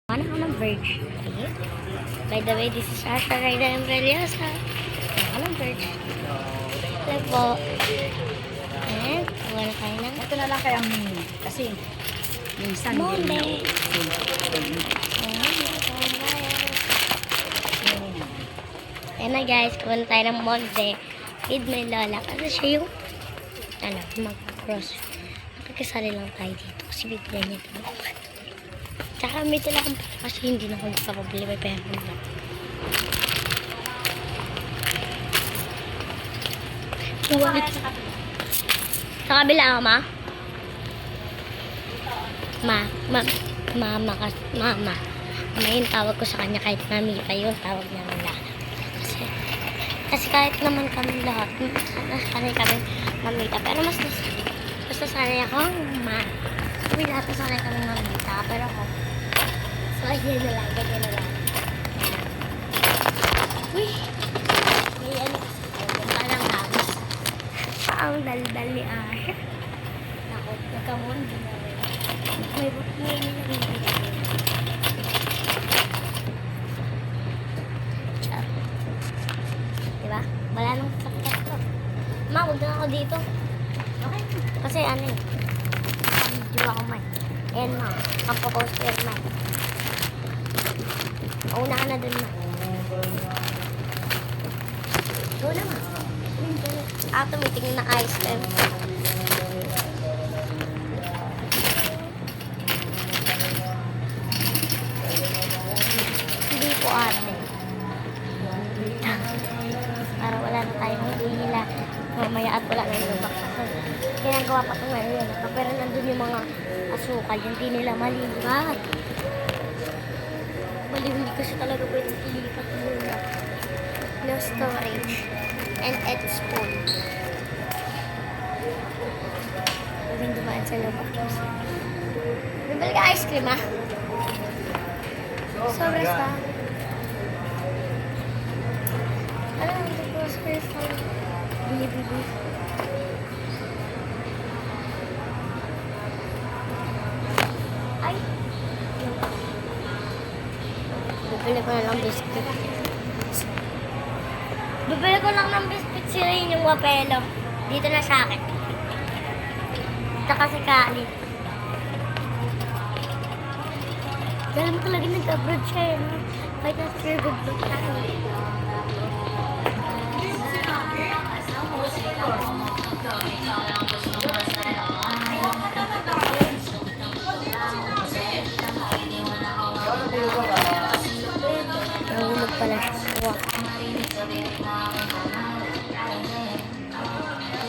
Ano ka ng Verge? By the way, this is Asha Rayda Embreliosa. Ano ka ng Verge? Ito po. And, wala kayo na. Ito na lang kayang mini. Kasi, minsan, Monday. Ayan na guys, kuha tayo ng Monday with my lola. Kasi siya yung, mag-cross. Nakikisali lang tayo dito kasi bigla niya ito. Tsaka may tila akong pala kasi hindi na ako nagpapabili. May pera ko na. Sa kabila ako, ma? Mama. Mama yung tawag ko sa kanya kahit mamita yun. Tawag niya ng lahat. Kasi kahit naman kami lahat, sanay kami mamita. Pero mas sanay ako, ma. Kami lahat sanay kami mamita. Pero ako, so, ganyan na lang. Uy! May ano kasi, parang hagis. Ang daldal ni Asha. Naku, nagkamon din na rin. May nilagay. Char. Diba? Wala nang sakit to. Ma, huwag na ako dito. Okay. Kasi ano eh. Video ako man. Ayan ma, kapoposter na. Una ka na dun ma. Go na ma. Tumitingin na ice cream. Hindi po ate. Para wala na tayong hila. Mamaya at wala na yung lubak. Ginagawa pa ito ngayon. Pero nandun yung mga asukal. Hindi nila malipat. Hindi kasi talaga pwede ilipat muna. No storage. And it's full. Pwedeng dumaan sa lubak. Bibili ka ice cream, ha? Sobra sa. Alam mo, ito po sa bili-bili. Ay! Bibili ko na lang biscuit. Bibili ko lang ng biscuit si Rain yung wapelo. Dito na sa akin. Tsaka si Kali. Dahil mo talaga nag-abroad siya eh. No? Kahit nasa siya good-look tayo. Nahulog pala siya. Wow.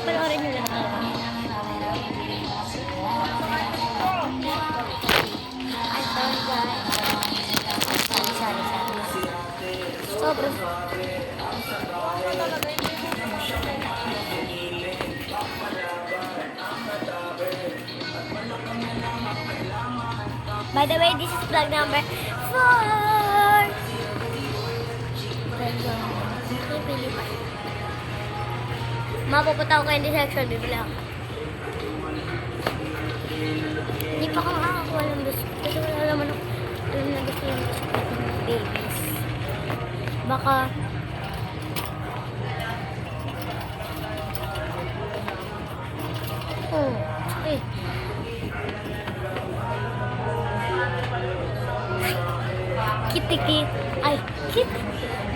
Panoorin nyo lang. Ay, sorry guys. Sorry. Sobrang. By the way, this is vlog number 4. Pili pa. Mapupunta ako kayo section, bibili ako. Hindi pa ako makakakuha ng biscuit. Kasi wala naman ako alam na gusto yung biscuit ng babies. Baka sakit. Kit. Ay, kit.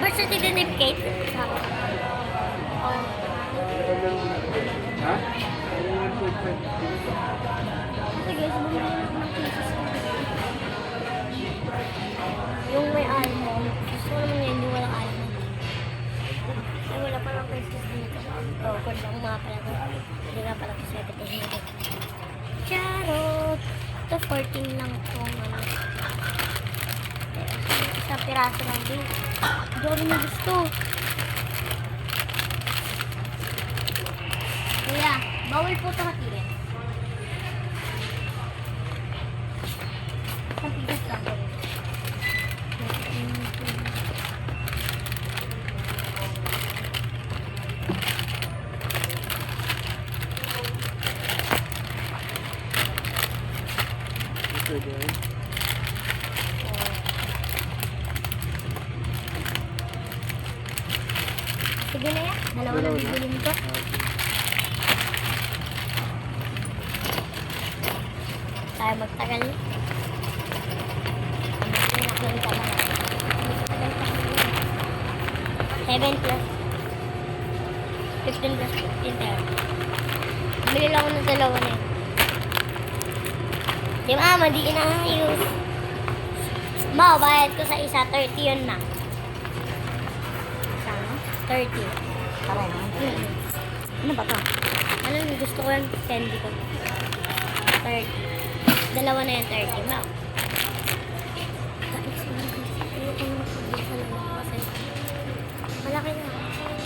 Birth certificate. Ha? Sige, bumili na ako ng pieces. Yung may almond. Gusto ko naman yan, yung walang almond. Ay, wala pa lang pieces dito. Kung lang mga pala ko. Hindi nga pala ko 70. Charot! Ito 14 lang itong isang piraso lang din. Hindi ko na gusto. Kuya, bawal po ito hatiin. Isang pigas lang po. Ito din. Pwede na yan. Dalawa na bibilin ko. Tayo magtagal. Pinaklan ka na. 7 plus 15 plus 15 tayo. Bili lang ako ng dalawa na yun. Di mama, di inaayos. Ma, bayad ko sa isa, 30 yun na. Sana? 30. Pareho. Ano ba to? Ano yung gusto ko yung candy ko? 30. Dalawa na yung 30, ma. Malaki na.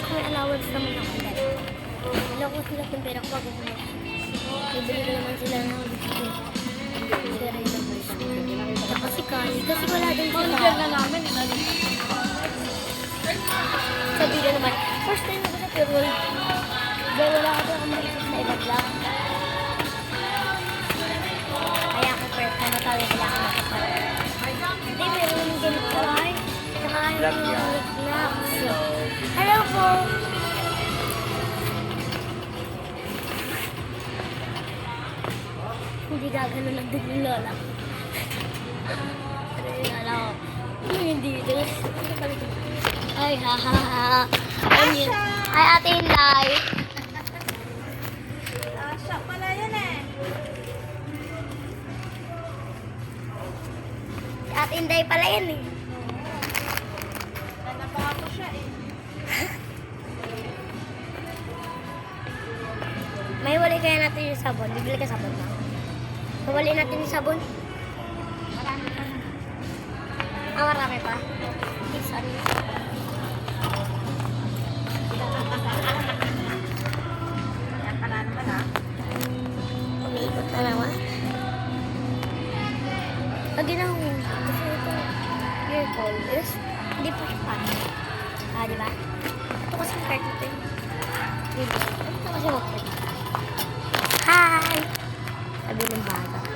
May allowance naman ako dahil. Wala ko sila kung pera ko bago kumakas. Bibili ko naman sila ng biscuit. Kasi kali. Kasi wala din sila. Sabi ko naman, first time ako sa Pirul. Dahil wala ako akong maisip na iba vlog. Kaya ako first time natawin wala ako makapag. Hindi, meron yung ganit ko ay. Saka ayaw yung snacks. Hello po! Hindi gagano lang din yung lola ko. Pero yung lola ko, hindi din. Ay, ha ha ha. Ano yun? Ay, Ate Inday. Asya pala yan eh. Si Ate Inday pala yan eh. Nanabaka ko siya eh. May wali kaya natin yung sabon. Bibili ka sabon na. Mawali natin yung sabon. Marami pa na. Ah, marami pa. Sorry. Yan pala naman ha. Umiikot na naman. Pag ginawa mo, kasi ito, your ball is, hindi pa siya paano. Ah, di ba? Ito kasi yung card ito eh. Ito kasi mag-card. Hi! Sabi ng bata.